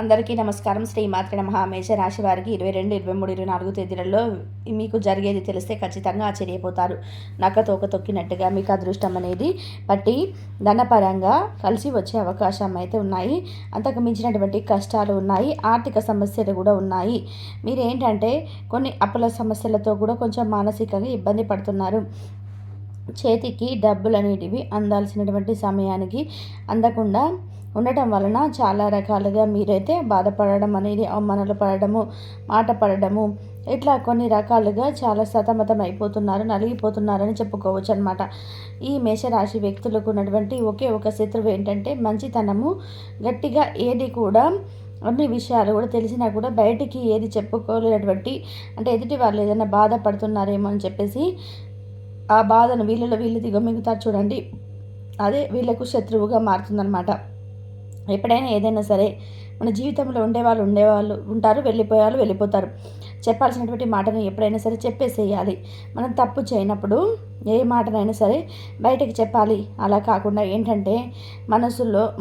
అందరికీ నమస్కారం. శ్రీమాత్రే నమః. మేషరాశి వారికి 22, 23, 24 తేదీలలో మీకు జరిగేది తెలిస్తే ఖచ్చితంగా ఆశ్చర్యపోతారు. నక్కతోక తొక్కినట్టుగా మీకు అదృష్టం అనేది పట్టి ధనపరంగా కలిసి వచ్చే అవకాశం అయితే ఉన్నాయి. అంతకు మించినటువంటి కష్టాలు ఉన్నాయి. ఆర్థిక సమస్యలు కూడా ఉన్నాయి. మీరేంటంటే కొన్ని అప్పుల సమస్యలతో కూడా కొంచెం మానసికంగా ఇబ్బంది పడుతున్నారు. చేతికి డబ్బులు అనేటివి అందాల్సినటువంటి సమయానికి అందకుండా ఉండటం వలన చాలా రకాలుగా మీరైతే బాధపడడం అనేది, అవమానాలు పడడము, మాట పడడము, ఇట్లా కొన్ని రకాలుగా చాలా సతమతం అయిపోతున్నారు, నలిగిపోతున్నారని చెప్పుకోవచ్చు అనమాట. ఈ మేషరాశి వ్యక్తులకు ఉన్నటువంటి ఒకే ఒక శత్రువు ఏంటంటే మంచితనము. గట్టిగా ఏది కూడా అన్ని విషయాలు కూడా తెలిసినా కూడా బయటికి ఏది చెప్పుకోలేనటువంటి, అంటే ఎదుటి వాళ్ళు ఏదైనా బాధపడుతున్నారేమో అని చెప్పేసి ఆ బాధను వీళ్ళు దిగమింగుతారు చూడండి, అదే వీళ్ళకు శత్రువుగా మారుతుందన్నమాట. ఎప్పుడైనా ఏదైనా సరే మన జీవితంలో ఉండేవాళ్ళు ఉంటారు, వెళ్ళిపోతారు. చెప్పాల్సినటువంటి మాటను ఎప్పుడైనా సరే చెప్పేసేయాలి. మనం తప్పు చేయనప్పుడు ఏ మాటనైనా సరే బయటకు చెప్పాలి. అలా కాకుండా ఏంటంటే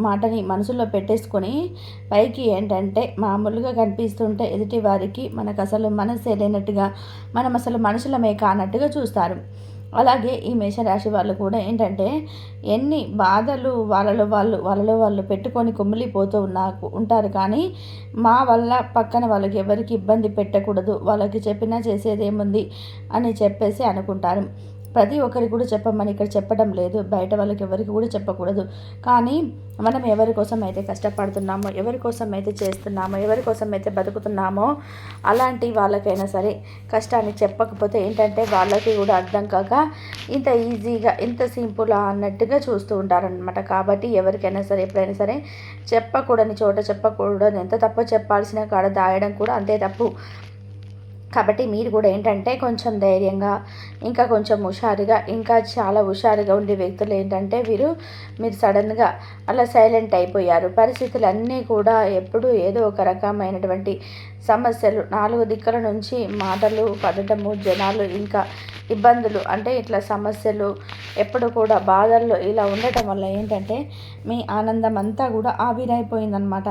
మాటని మనసులో పెట్టేసుకొని పైకి ఏంటంటే మామూలుగా కనిపిస్తుంటే ఎదుటి వారికి మనకు అసలు మనసే లేనట్టుగా, మనం అసలు మనుషులమే కానట్టుగా చూస్తారు. అలాగే ఈ మేషరాశి వాళ్ళు కూడా ఏంటంటే ఎన్ని బాధలు వాళ్ళలో వాళ్ళు పెట్టుకొని కుమిలిపోతూ ఉంటారు. కానీ మా వల్ల పక్కన వాళ్ళకి ఎవరికి ఇబ్బంది పెట్టకూడదు, వాళ్ళకి చెప్పినా చేసేదేముంది అని చెప్పేసి అనుకుంటారు. ప్రతి ఒక్కరికి కూడా చెప్పమని ఇక్కడ చెప్పడం లేదు, బయట వాళ్ళకి ఎవరికి కూడా చెప్పకూడదు. కానీ మనం ఎవరి కోసం అయితే కష్టపడుతున్నామో, ఎవరి కోసం అయితే చేస్తున్నామో, ఎవరి కోసం అయితే బతుకుతున్నామో అలాంటి వాళ్ళకైనా సరే కష్టాన్ని చెప్పకపోతే ఏంటంటే వాళ్ళకి కూడా అర్థం కాక ఇంత ఈజీగా, ఇంత సింపులా అన్నట్టుగా చూస్తూ ఉంటారనమాట. కాబట్టి ఎవరికైనా సరే ఎప్పుడైనా సరే చెప్పకూడని చోట చెప్పకూడదు, ఎంత తప్పు చెప్పాల్సిన కాడ దాయడం కూడా అంతే తప్పు. కాబట్టి మీరు కూడా ఏంటంటే కొంచెం ధైర్యంగా, ఇంకా కొంచెం హుషారుగా, ఇంకా చాలా హుషారుగా ఉండే వ్యక్తులు ఏంటంటే మీరు సడన్గా అలా సైలెంట్ అయిపోయారు. పరిస్థితులన్నీ కూడా ఎప్పుడు ఏదో ఒక రకమైనటువంటి సమస్యలు, 4 దిక్కుల నుంచి మాటలు పడటము, జనాలు ఇంకా ఇబ్బందులు, అంటే ఇట్లా సమస్యలు ఎప్పుడు కూడా బాధల్లో ఇలా ఉండటం వల్ల ఏంటంటే మీ ఆనందం అంతా కూడా ఆవిరైపోయిందనమాట.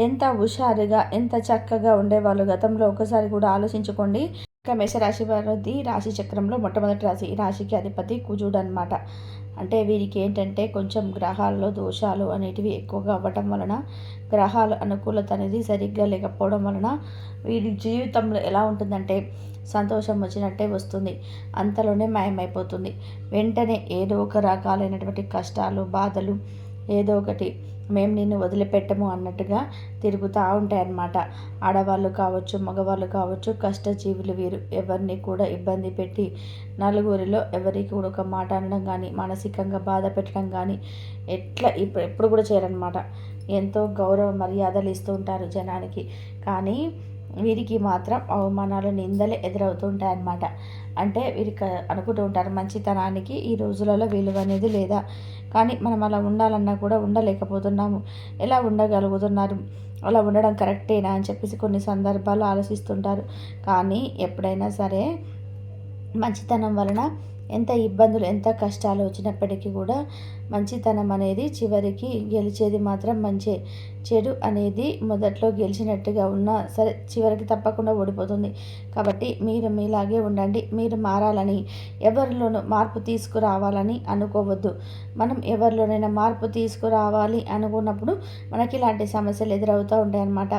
ఎంత హుషారుగా, ఎంత చక్కగా ఉండేవాళ్ళు గతంలో ఒకసారి కూడా ఆలోచించుకోండి. ఇంకా మేషరాశి వారిది రాశి చక్రంలో మొట్టమొదటి రాశి. ఈ రాశికి అధిపతి కుజుడు అనమాట. అంటే వీరికి ఏంటంటే కొంచెం గ్రహాల్లో దోషాలు అనేటివి ఎక్కువగా అవ్వటం వలన, గ్రహాల అనుకూలత అనేది సరిగ్గా లేకపోవడం వలన వీరి జీవితంలో ఎలా ఉంటుందంటే సంతోషం వచ్చినట్టే వస్తుంది, అంతలోనే మాయమైపోతుంది. వెంటనే ఏదో ఒక రకాలైనటువంటి కష్టాలు, బాధలు, ఏదో ఒకటి మేము నిన్ను వదిలిపెట్టము అన్నట్టుగా తిరుగుతూ ఉంటాయన్నమాట. ఆడవాళ్ళు కావచ్చు, మగవాళ్ళు కావచ్చు, కష్టజీవులు వీరు. ఎవరిని కూడా ఇబ్బంది పెట్టి నలుగురిలో ఎవరికి కూడా ఒక మాట అనడం కానీ, మానసికంగా బాధ పెట్టడం కానీ ఎప్పుడు కూడా చేయరనమాట. ఎంతో గౌరవ మర్యాదలు ఇస్తూ ఉంటారు జనానికి. కానీ వీరికి మాత్రం అవమానాలు, నిందలే ఎదురవుతూ ఉంటాయన్నమాట. అంటే వీరికి అనుకుంటూ ఉంటారు మంచితనానికి ఈ రోజులలో విలువ అనేది లేదా. కానీ మనం అలా ఉండాలన్నా కూడా ఉండలేకపోతున్నాము. ఎలా ఉండగలుగుతున్నారు, అలా ఉండడం కరెక్టేనా అని చెప్పేసి కొన్ని సందర్భాలు ఆలోచిస్తుంటారు. కానీ ఎప్పుడైనా సరే మంచితనం వలన ఎంత ఇబ్బందులు, ఎంత కష్టాలు వచ్చినప్పటికీ కూడా మంచితనం అనేది చివరికి గెలిచేది మాత్రం మంచే. చెడు అనేది మొదట్లో గెలిచినట్టుగా ఉన్నా సరే చివరికి తప్పకుండా ఓడిపోతుంది. కాబట్టి మీరు మీలాగే ఉండండి. మీరు మారాలని, ఎవరిలోనూ మార్పు తీసుకురావాలని అనుకోవద్దు. మనం ఎవరిలోనైనా మార్పు తీసుకురావాలి అనుకున్నప్పుడు మనకి ఇలాంటి సమస్యలు ఎదురవుతూ ఉంటాయన్నమాట.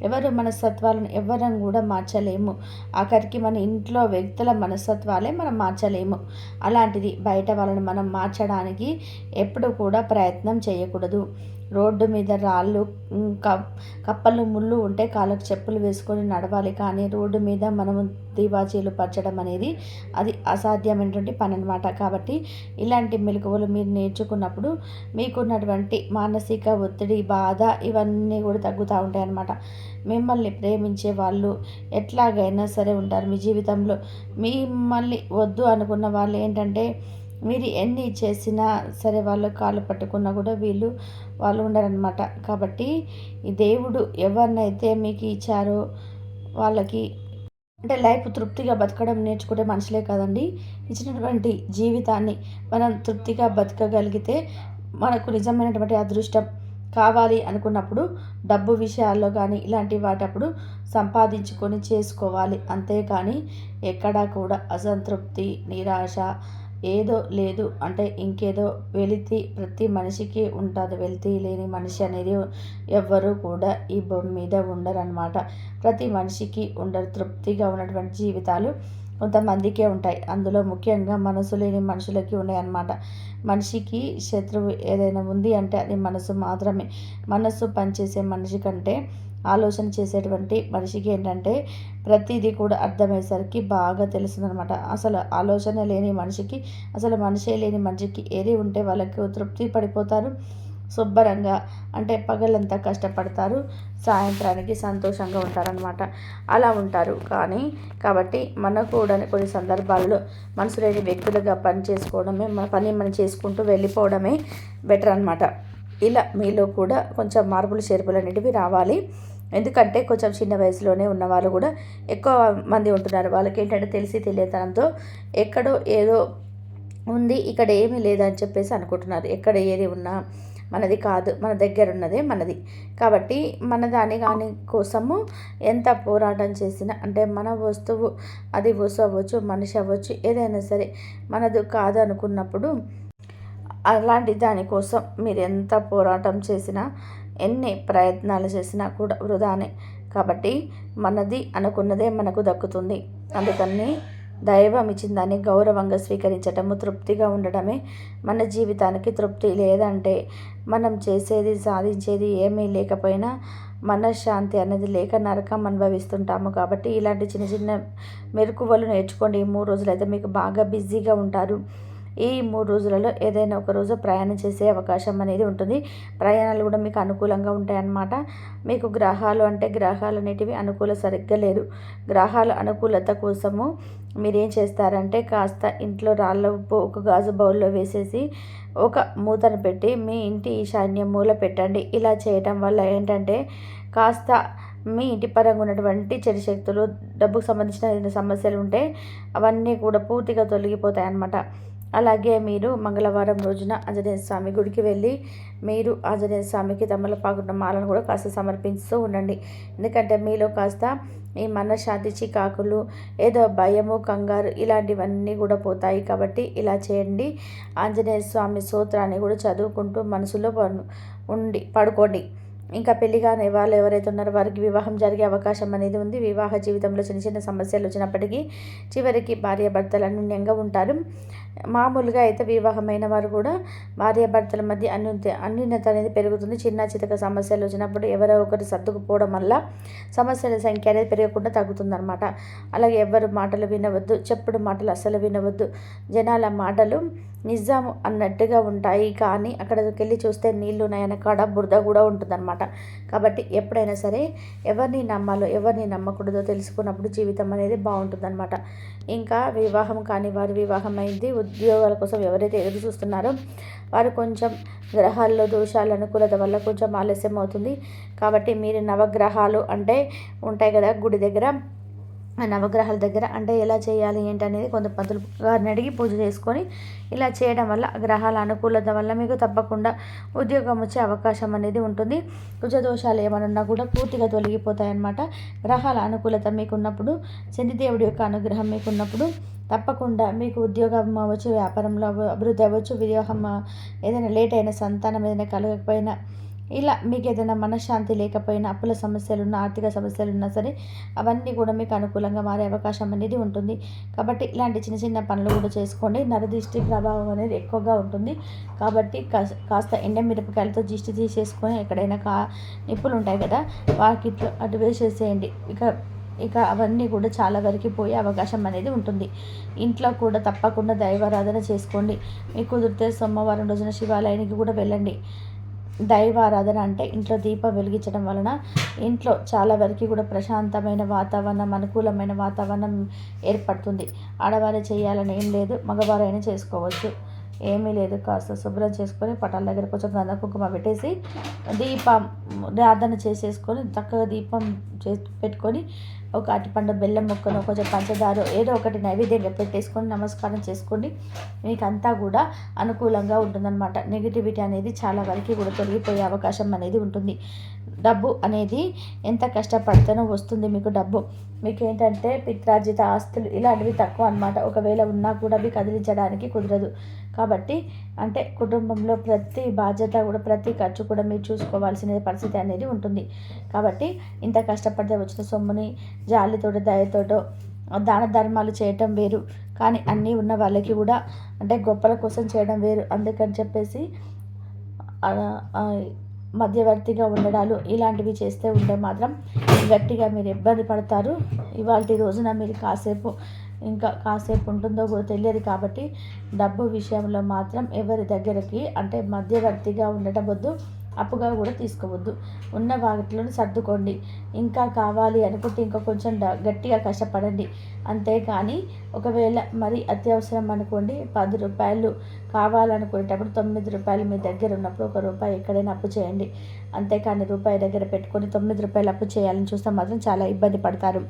ఎవరు మనస్తత్వాలను ఎవరం కూడా మార్చలేము. ఆఖరికి మన ఇంట్లో వ్యక్తుల మనస్తత్వాలే మనం మార్చలేము. అలాంటిది బయట వాళ్ళని మనం మార్చడానికి ఎప్పుడు కూడా ప్రయత్నం చేయకూడదు. రోడ్డు మీద రాళ్ళు, కప్పలు, ముళ్ళు ఉంటే కాళ్ళకు చెప్పులు వేసుకొని నడవాలి. కానీ రోడ్డు మీద మనము దీవాచీలు పరచడం అనేది అది అసాధ్యమైనటువంటి పని అనమాట. కాబట్టి ఇలాంటి మెలకువలు మీరు నేర్చుకున్నప్పుడు మీకున్నటువంటి మానసిక ఒత్తిడి, బాధ ఇవన్నీ కూడా తగ్గుతూ ఉంటాయి అన్నమాట. మిమ్మల్ని ప్రేమించే వాళ్ళు ఎట్లాగైనా సరే ఉంటారు మీ జీవితంలో. మిమ్మల్ని వద్దు అనుకున్న వాళ్ళు ఏంటంటే మీరు ఎన్ని చేసినా సరే వాళ్ళ కాళ్ళు పట్టుకున్నా కూడా వాళ్ళు ఉండరనమాట. కాబట్టి ఈ దేవుడు ఎవరినైతే మీకు ఇచ్చారో వాళ్ళకి, అంటే లైఫ్ తృప్తిగా బతకడం నేర్చుకుంటే మనుషులే కదండి. ఇచ్చినటువంటి జీవితాన్ని మనం తృప్తిగా బతకగలిగితే మనకు నిజమైనటువంటి అదృష్టం. కావాలి అనుకున్నప్పుడు డబ్బు విషయాల్లో కానీ ఇలాంటి వాటప్పుడు సంపాదించుకొని చేసుకోవాలి. అంతేకాని ఎక్కడా కూడా అసంతృప్తి, నిరాశ, ఏదో లేదు అంటే ఇంకేదో వెలితి ప్రతి మనిషికి ఉంటుంది. వెలితి లేని మనిషి అనేది ఎవ్వరూ కూడా ఈ భూమి మీద ఉండరన్నమాట. ప్రతి మనిషికి ఉండరు. తృప్తిగా ఉన్నటువంటి జీవితాలు కొంతమందికే ఉంటాయి. అందులో ముఖ్యంగా మనసు లేని మనుషులకి ఉన్నాయన్నమాట. మనిషికి శత్రువు ఏదైనా ఉంది అంటే అది మనసు మాత్రమే. మనసు పనిచేసే మనిషి కంటే ఆలోచన చేసేటువంటి మనిషికి ఏంటంటే ప్రతిదీ కూడా అర్థమయ్యేసరికి బాగా తెలుస్తుందనమాట. అసలు ఆలోచన లేని మనిషికి, అసలు మనిషే లేని మనిషికి ఏది ఉంటే వాళ్ళకి తృప్తి పడిపోతారు. శుభ్రంగా అంటే పగలంతా కష్టపడతారు, సాయంత్రానికి సంతోషంగా ఉంటారనమాట. అలా ఉంటారు. కాబట్టి మనకు కూడా కొన్ని సందర్భాలలో మనసు లేని వ్యక్తులుగా పని చేసుకోవడమే, మన పని మనం చేసుకుంటూ వెళ్ళిపోవడమే బెటర్ అనమాట. ఇలా మీలో కూడా కొంచెం మార్పులు చేర్పులు అనేటివి రావాలి. ఎందుకంటే కొంచెం చిన్న వయసులోనే ఉన్నవాళ్ళు కూడా ఎక్కువ మంది ఉంటున్నారు. వాళ్ళకి ఏంటంటే తెలిసి తెలియతనంతో ఎక్కడో ఏదో ఉంది, ఇక్కడ ఏమీ లేదని చెప్పేసి అనుకుంటున్నారు. ఎక్కడ ఏది ఉన్నా మనది కాదు, మన దగ్గర ఉన్నదే మనది. కాబట్టి మన దాని కోసము ఎంత పోరాటం చేసినా అంటే మన వస్తువు, అది వస్తువు అవ్వచ్చు, మనిషి అవ్వచ్చు, ఏదైనా సరే మనది కాదు అనుకున్నప్పుడు అలాంటి దానికోసం మీరు ఎంత పోరాటం చేసినా, ఎన్ని ప్రయత్నాలు చేసినా కూడా వృధానే. కాబట్టి మనది అనుకున్నదే మనకు దక్కుతుంది. అందుకని దైవం ఇచ్చిన దాన్ని గౌరవంగా స్వీకరించటము, తృప్తిగా ఉండటమే మన జీవితానికి తృప్తి. లేదంటే మనం చేసేది, సాధించేది ఏమీ లేకపోయినా మనశ్శాంతి అనేది లేక నరకం అనుభవిస్తుంటాము. కాబట్టి ఇలాంటి చిన్న చిన్న మెలకువలు నేర్చుకోండి. ఈ 3 రోజులైతే మీకు బాగా బిజీగా ఉంటారు. ఈ 3 రోజులలో ఏదైనా ఒక రోజు ప్రయాణం చేసే అవకాశం అనేది ఉంటుంది. ప్రయాణాలు కూడా మీకు అనుకూలంగా ఉంటాయన్నమాట. మీకు గ్రహాలు అనేటివి సరిగ్గా లేదు. గ్రహాల అనుకూలత కోసము మీరేం చేస్తారంటే కాస్త ఇంట్లో రాళ్ళ ఉప్పు ఒక గాజు బౌల్లో వేసేసి ఒక మూతను పెట్టి మీ ఇంటి ఈశాన్య మూల పెట్టండి. ఇలా చేయటం వల్ల ఏంటంటే కాస్త మీ ఇంటి పరంగా ఉన్నటువంటి చెడు శక్తులు, డబ్బుకు సంబంధించిన ఏదైనా సమస్యలు ఉంటే అవన్నీ కూడా పూర్తిగా తొలగిపోతాయి అన్నమాట. అలాగే మీరు మంగళవారం రోజున ఆంజనేయ స్వామి గుడికి వెళ్ళి మీరు ఆంజనేయ స్వామికి తమలపాకు మాలను కూడా కాస్త సమర్పిస్తూ ఉండండి. ఎందుకంటే మీలో కాస్త ఈ మనశ్శాంతి, చికాకులు, ఏదో భయము, కంగారు ఇలాంటివన్నీ కూడా పోతాయి. కాబట్టి ఇలా చేయండి. ఆంజనేయ స్వామి స్తోత్రాన్ని కూడా చదువుకుంటూ మనసులో పడుకోండి. ఇంకా పెళ్లి కాని వాళ్ళు ఎవరైతే ఉన్నారో వారికి వివాహం జరిగే అవకాశం అనేది ఉంది. వివాహ జీవితంలో చిన్న చిన్న సమస్యలు వచ్చినప్పటికీ చివరికి భార్యాభర్తలు అన్యోన్యంగా ఉంటారు. మామూలుగా అయితే వివాహమైన వారు కూడా భార్యాభర్తల మధ్య అన్యోన్యత అనేది పెరుగుతుంది. చిన్న చితక సమస్యలు వచ్చినప్పుడు ఎవరో ఒకరు సర్దుకుపోవడం వల్ల సమస్యల సంఖ్య అనేది పెరగకుండా తగ్గుతుందన్నమాట. అలాగే ఎవరు మాటలు వినవద్దు, చెప్పుడు మాటలు అస్సలు వినవద్దు. జనాల మాటలు నిజాము అన్నట్టుగా ఉంటాయి, కానీ అక్కడికి వెళ్ళి చూస్తే నీళ్లు ఉన్నాయన్న కాడ బురద కూడా ఉంటుందన్నమాట. కాబట్టి ఎప్పుడైనా సరే ఎవరిని నమ్మాలో ఎవరిని నమ్మకూడదో తెలుసుకున్నప్పుడు జీవితం అనేది బాగుంటుందన్నమాట. ఇంకా వివాహం కాని వారు వివాహం అయింది, ఉద్యోగాల కోసం ఎవరైతే ఎదురు చూస్తున్నారో వారు కొంచెం గ్రహాల్లో దోషాల అనుకూలత వల్ల కొంచెం ఆలస్యం అవుతుంది. కాబట్టి మీరు నవగ్రహాలు అంటే ఉంటాయి కదా గుడి దగ్గర, ఆ నవగ్రహాల దగ్గర అంటే ఎలా చేయాలి ఏంటనేది కొంత పంతులు గారిని అడిగి పూజ చేసుకొని ఇలా చేయడం వల్ల గ్రహాల అనుకూలత వల్ల మీకు తప్పకుండా ఉద్యోగం వచ్చే అవకాశం అనేది ఉంటుంది. కుజదోషాలు ఏమన్నా కూడా పూర్తిగా తొలగిపోతాయి అన్నమాట. గ్రహాల అనుకూలత మీకున్నప్పుడు, శనిదేవుడి యొక్క అనుగ్రహం మీకున్నప్పుడు తప్పకుండా మీకు ఉద్యోగం అవ్వచ్చు, వ్యాపారంలో అభివృద్ధి అవ్వచ్చు, వివాహం ఏదైనా లేట్ అయిన సంతానం ఏదైనా కలగకపోయినా, ఇలా మీకు ఏదైనా మనశ్శాంతి లేకపోయినా, అప్పుల సమస్యలున్నా, ఆర్థిక సమస్యలున్నా సరే అవన్నీ కూడా మీకు అనుకూలంగా మారే అవకాశం అనేది ఉంటుంది. కాబట్టి ఇలాంటి చిన్న చిన్న పనులు కూడా చేసుకోండి. నరదిష్టి ప్రభావం అనేది ఎక్కువగా ఉంటుంది. కాబట్టి కాస్త ఎండమిరపకాయలతో దిష్టి తీసేసుకొని ఎక్కడైనా నిప్పులు ఉంటాయి కదా వాటికి ఇట్లా అటు వేసేసేయండి. ఇక అవన్నీ కూడా చాలా వరకు పోయే అవకాశం అనేది ఉంటుంది. ఇంట్లో కూడా తప్పకుండా దైవారాధన చేసుకోండి. మీకు కుదిరితే సోమవారం రోజున శివాలయానికి కూడా వెళ్ళండి. దైవారాధన అంటే ఇంట్లో దీపం వెలిగించడం వలన ఇంట్లో చాలా వరకు కూడా ప్రశాంతమైన వాతావరణం, అనుకూలమైన వాతావరణం ఏర్పడుతుంది. ఆడవారు చేయాలని ఏం లేదు, మగవారైనా చేసుకోవచ్చు. ఏమీ లేదు, కాస్త శుభ్రం చేసుకొని పటాల దగ్గర కొంచెం గంధ కుంకుమ పెట్టేసి దీపం ప్రార్థన చేసేసుకొని చక్కగా దీపం పెట్టుకొని ఒక అరటిపండు బెల్లం ముక్కను కొంచెం పంచదార ఏదో ఒకటి నైవేద్యంగా పెట్టేసుకొని నమస్కారం చేసుకోండి. మీకు అంతా కూడా అనుకూలంగా ఉంటుందన్నమాట. నెగిటివిటీ అనేది చాలా వరకు కూడా తొలగిపోయే అవకాశం అనేది ఉంటుంది. డబ్బు అనేది ఎంత కష్టపడితేనో వస్తుంది మీకు డబ్బు. మీకు ఏంటంటే పిత్రార్జిత ఆస్తులు ఇలాంటివి తక్కువ అన్నమాట. ఒకవేళ ఉన్నా కూడా అవి కదిలించడానికి కుదరదు. కాబట్టి అంటే కుటుంబంలో ప్రతి బాధ్యత కూడా ప్రతి ఖర్చు కూడా మీరు చూసుకోవాల్సిన పరిస్థితి అనేది ఉంటుంది. కాబట్టి ఇంత కష్టపడితే వచ్చిన సొమ్ముని జాలితోటో దయతోటో దాన ధర్మాలు చేయటం వేరు, కానీ అన్నీ ఉన్న వాళ్ళకి కూడా అంటే గొప్పల కోసం చేయడం వేరు. అందుకని చెప్పేసి మధ్యవర్తిగా ఉండడాలు ఇలాంటివి చేస్తే ఉంటే మాత్రం గట్టిగా మీరు ఇబ్బంది పడతారు. ఇవాళ రోజున మీరు ఇంకా కాసేపు ఉంటుందో కూడా తెలియదు. కాబట్టి డబ్బు విషయంలో మాత్రం ఎవరి దగ్గరికి అంటే మధ్యవర్తిగా ఉండటం వద్దు, అప్పుగా కూడా తీసుకోవద్దు. ఉన్న వాటిలోనే సర్దుకోండి. ఇంకా కావాలి అనుకుంటే ఇంకా కొంచెం గట్టిగా కష్టపడండి. అంతేకాని ఒకవేళ మరి అత్యవసరం అనుకోండి, 10 రూపాయలు కావాలనుకునేటప్పుడు 9 రూపాయలు మీ దగ్గర ఉన్నప్పుడు 1 రూపాయి ఎక్కడైనా అప్పు చేయండి. అంతేకాని రూపాయి దగ్గర పెట్టుకొని 9 రూపాయలు అప్పు చేయాలని చూస్తే మాత్రం చాలా ఇబ్బంది పడతారు.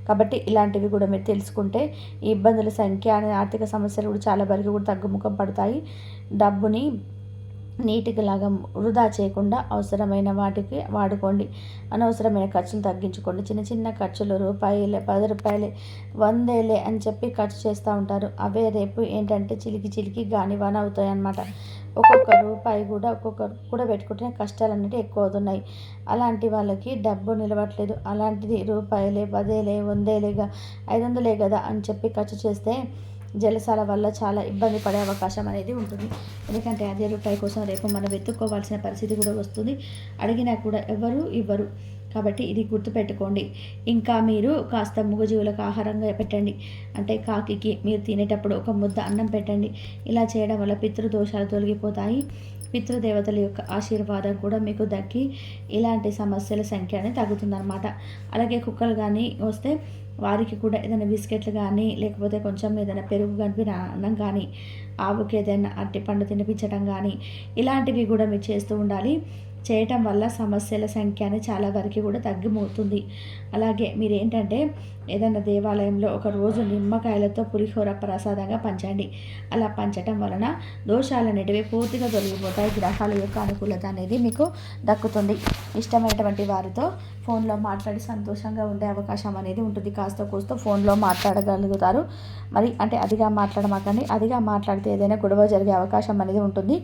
కాబట్టి ఇలాంటివి కూడా మీరు తెలుసుకుంటే ఈ ఇబ్బందుల సంఖ్య అనే ఆర్థిక సమస్యలు కూడా చాలా వరకు కూడా తగ్గుముఖం పడతాయి. డబ్బుని నీటికి లాగా వృధా చేయకుండా అవసరమైన వాటికి వాడుకోండి. అనవసరమైన ఖర్చులు తగ్గించుకోండి. చిన్న చిన్న ఖర్చులు రూపాయలే, 10 రూపాయలే, 100 అని చెప్పి ఖర్చు చేస్తూ ఉంటారు. అవే రేపు ఏంటంటే చిలికి గానివాన అవుతాయి అన్నమాట. ఒక్కొక్క రూపాయి కూడా కూడా పెట్టుకుంటే కష్టాలు అనేవి ఎక్కువ అవుతున్నాయి. అలాంటి వాళ్ళకి డబ్బు నిలవట్లేదు. అలాంటిది రూపాయలే, 10లే, 100లేగా 500లే కదా అని చెప్పి ఖర్చు చేస్తే జలసాల వల్ల చాలా ఇబ్బంది పడే అవకాశం అనేది ఉంటుంది. ఎందుకంటే అదే రూపాయి కోసం రేపు మనం వెతుక్కోవాల్సిన పరిస్థితి కూడా వస్తుంది. అడిగినా కూడా ఎవరు ఇవ్వరు. కాబట్టి ఇది గుర్తుపెట్టుకోండి. ఇంకా మీరు కాస్త మూగజీవులకు ఆహారంగా పెట్టండి. అంటే కాకికి మీరు తినేటప్పుడు ఒక ముద్ద అన్నం పెట్టండి. ఇలా చేయడం వల్ల పితృదోషాలు తొలగిపోతాయి. పితృదేవతల యొక్క ఆశీర్వాదం కూడా మీకు దక్కి ఇలాంటి సమస్యల సంఖ్య అనేది తగ్గుతుందన్నమాట. అలాగే కుక్కలు కానీ వస్తే వారికి కూడా ఏదైనా బిస్కెట్లు కానీ లేకపోతే కొంచెం ఏదైనా పెరుగు కలిపిన అన్నం కానీ ఆవుకి ఏదైనా అరటిపండు తినిపించడం కానీ ఇలాంటివి కూడా మీరు చేస్తూ ఉండాలి. చేయటం వల్ల సమస్యల సంఖ్య అనేది చాలా వరకు కూడా తగ్గిపోతుంది. అలాగే మీరు ఏంటంటే ఏదైనా దేవాలయంలో ఒక రోజు నిమ్మకాయలతో పులిహోర ప్రసాదంగా పంచండి. అలా పంచటం వలన దోషాలనేటివి పూర్తిగా తొలగిపోతాయి. గ్రహాల యొక్క అనుకూలత అనేది మీకు దక్కుతుంది. ఇష్టమైనటువంటి వారితో ఫోన్లో మాట్లాడి సంతోషంగా ఉండే అవకాశం అనేది ఉంటుంది. కాస్త కూస్తో ఫోన్లో మాట్లాడగలుగుతారు. మరి అంటే అదిగా మాట్లాడమాకండి. అదిగా మాట్లాడితే ఏదైనా గొడవ జరిగే అవకాశం అనేది ఉంటుంది.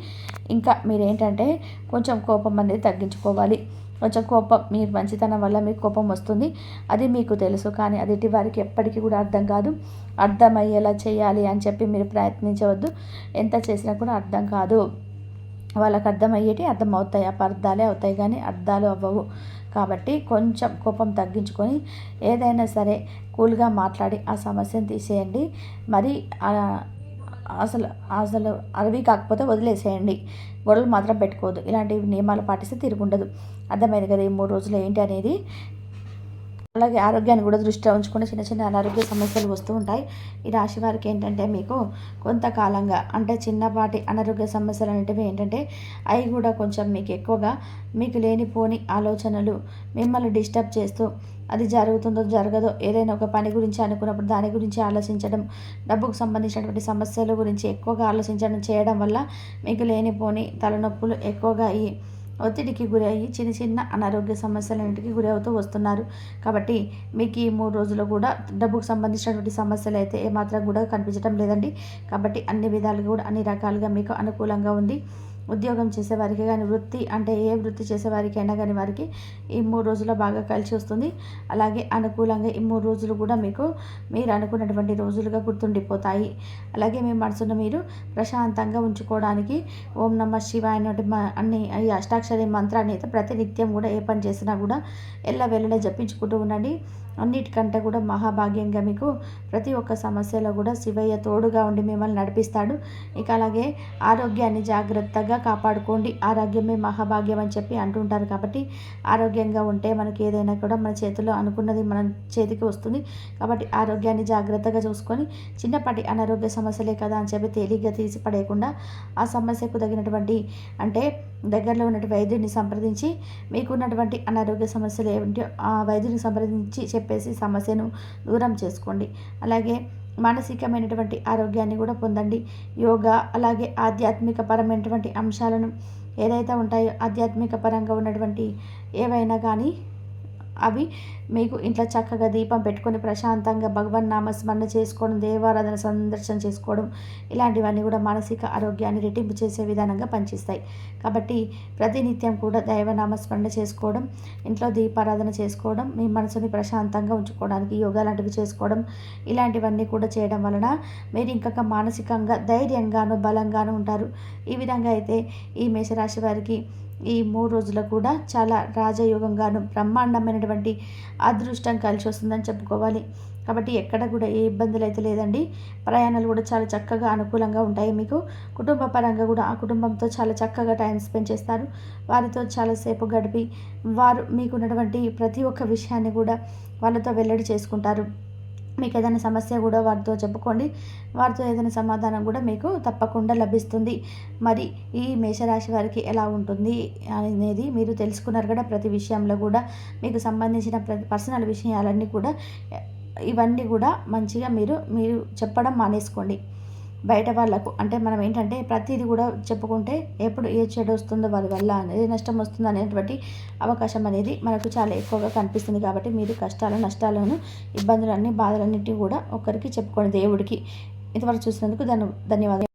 ఇంకా మీరేంటంటే కొంచెం కోపం అనేది తగ్గించుకోవాలి. కొంచెం కోపం మీ మంచితనం వల్ల మీకు కోపం వస్తుంది. అది మీకు తెలుసు, కానీ అది వారికి ఎప్పటికీ కూడా అర్థం కాదు. అర్థమయ్యేలా చేయాలి అని చెప్పి మీరు ప్రయత్నించవద్దు. ఎంత చేసినా కూడా అర్థం కాదు. వాళ్ళకి అర్థం అవుతాయి, అపార్థాలే అవుతాయి కానీ అర్థాలు అవ్వవు. కాబట్టి కొంచెం కోపం తగ్గించుకొని ఏదైనా సరే కూల్గా మాట్లాడి ఆ సమస్యను తీసేయండి. మరి అసలు అవి కాకపోతే వదిలేసేయండి. గొడవలు మాత్రం పెట్టుకోవద్దు. ఇలాంటి నియమాలు పాటిస్తే తిరుగుండదు. అర్థమైంది కదా ఈ 3 రోజులు ఏంటి అనేది. అలాగే ఆరోగ్యాన్ని కూడా దృష్టిలో ఉంచుకుంటే చిన్న చిన్న అనారోగ్య సమస్యలు వస్తూ ఉంటాయి. ఈ రాశి వారికి ఏంటంటే మీకు కొంతకాలంగా అంటే చిన్నపాటి అనారోగ్య సమస్యలు అనేటివి ఏంటంటే అవి కూడా కొంచెం మీకు ఎక్కువగా మీకు లేనిపోని ఆలోచనలు మిమ్మల్ని డిస్టర్బ్ చేస్తూ అది జరుగుతుందో జరగదో ఏదైనా ఒక పని గురించి అనుకున్నప్పుడు దాని గురించి ఆలోచించడం, డబ్బుకు సంబంధించినటువంటి సమస్యల గురించి ఎక్కువగా ఆలోచించడం చేయడం వల్ల మీకు లేనిపోని తలనొప్పులు ఎక్కువగా అయ్యి ఒత్తిడికి గురయ్యి చిన్న చిన్న అనారోగ్య సమస్యలన్నింటికి గురవుతూ వస్తున్నారు. కాబట్టి మీకు ఈ 3 రోజులు కూడా డబ్బుకు సంబంధించినటువంటి సమస్యలు అయితే ఏమాత్రం కూడా కనిపించడం లేదండి. కాబట్టి అన్ని విధాలుగా కూడా అన్ని రకాలుగా మీకు అనుకూలంగా ఉంది. ఉద్యోగం చేసేవారికి కానీ వృత్తి అంటే ఏ వృత్తి చేసేవారికైనా కానీ వారికి ఈ 3 రోజుల్లో బాగా కలిసి వస్తుంది. అలాగే అనుకూలంగా ఈ 3 రోజులు కూడా మీకు మీరు అనుకున్నటువంటి రోజులుగా గుర్తుండిపోతాయి. అలాగే మీ మనసును మీరు ప్రశాంతంగా ఉంచుకోవడానికి ఓం నమః శివాయ అన్ని ఈ అష్టాక్షరి మంత్రాన్ని అయితే ప్రతినిత్యం కూడా ఏ పని చేసినా కూడా ఎల్లవెల్లలా జపించుకుంటూ ఉండండి. అన్నిటికంటే కూడా మహాభాగ్యంగా మీకు ప్రతి ఒక్క సమస్యలో కూడా శివయ్య తోడుగా ఉండి మిమ్మల్ని నడిపిస్తాడు. ఇక అలాగే ఆరోగ్యాన్ని జాగ్రత్తగా మంచిగా కాపాడుకోండి. ఆరోగ్యమే మహాభాగ్యం అని చెప్పి అంటుంటారు. కాబట్టి ఆరోగ్యంగా ఉంటే మనకి ఏదైనా కూడా మన చేతిలో అనుకున్నది మన చేతికి వస్తుంది. కాబట్టి ఆరోగ్యాన్ని జాగ్రత్తగా చూసుకొని చిన్నపాటి అనారోగ్య సమస్యలే కదా అని చెప్పి తేలిగ్గా తీసి పడేయకుండా ఆ సమస్యకు తగినటువంటి అంటే దగ్గరలో ఉన్నటువంటి వైద్యుడిని సంప్రదించి మీకున్నటువంటి అనారోగ్య సమస్యలు ఏమిటో ఆ వైద్యుని సంప్రదించి చెప్పేసి సమస్యను దూరం చేసుకోండి. అలాగే మానసికమైనటువంటి ఆరోగ్యాన్ని కూడా పొందండి. యోగా అలాగే ఆధ్యాత్మిక పరమైనటువంటి అంశాలను ఏదైతే ఉంటాయో ఆధ్యాత్మిక పరంగా ఉన్నటువంటి ఏవైనా కానీ అవి మీకు ఇంట్లో చక్కగా దీపం పెట్టుకొని ప్రశాంతంగా భగవన్ నామస్మరణ చేసుకోవడం, దేవారాధన సందర్శన చేసుకోవడం ఇలాంటివన్నీ కూడా మానసిక ఆరోగ్యాన్ని రెట్టింపు చేసే విధానంగా పనిచేస్తాయి. కాబట్టి ప్రతినిత్యం కూడా దైవనామస్మరణ చేసుకోవడం, ఇంట్లో దీపారాధన చేసుకోవడం, మీ మనసుని ప్రశాంతంగా ఉంచుకోవడానికి యోగా లాంటివి చేసుకోవడం ఇలాంటివన్నీ కూడా చేయడం వలన మీరు ఇంకా మానసికంగా ధైర్యంగాను బలంగాను ఉంటారు. ఈ విధంగా అయితే ఈ మేషరాశి వారికి ఈ 3 రోజులు కూడా చాలా రాజయోగంగాను బ్రహ్మాండమైనటువంటి అదృష్టం కలిసి వస్తుందని చెప్పుకోవాలి. కాబట్టి ఎక్కడ కూడా ఏ ఇబ్బందులు అయితే లేదండి. ప్రయాణాలు కూడా చాలా చక్కగా అనుకూలంగా ఉంటాయి. మీకు కుటుంబ పరంగా కూడా ఆ కుటుంబంతో చాలా చక్కగా టైం స్పెండ్ చేస్తారు. వారితో చాలాసేపు గడిపి వారు మీకున్నటువంటి ప్రతి ఒక్క విషయాన్ని కూడా వాళ్ళతో వెల్లడి చేసుకుంటారు. మీకు ఏదైనా సమస్య కూడా వారితో చెప్పుకోండి. వారితో ఏదైనా సమాధానం కూడా మీకు తప్పకుండా లభిస్తుంది. మరి ఈ మేషరాశి వారికి ఎలా ఉంటుంది అనేది మీరు తెలుసుకున్నారు కదా. ప్రతి విషయంలో కూడా మీకు సంబంధించిన ప్రతి పర్సనల్ విషయాలన్నీ కూడా ఇవన్నీ కూడా మంచిగా మీరు చెప్పడం మానేసుకోండి బయట వాళ్ళకు. అంటే మనం ఏంటంటే ప్రతిదీ కూడా చెప్పుకుంటే ఎప్పుడు ఏ చెడు వస్తుందో వారి వల్ల అనేది నష్టం వస్తుందో అనేటువంటి అవకాశం అనేది మనకు చాలా ఎక్కువగా కనిపిస్తుంది. కాబట్టి మీరు కష్టాలు నష్టాలను ఇబ్బందులన్నీ బాధలన్నింటినీ కూడా ఒకరికి చెప్పుకోండి దేవుడికి. ఇంతవరకు చూసినందుకు ధన్యవాదాలు.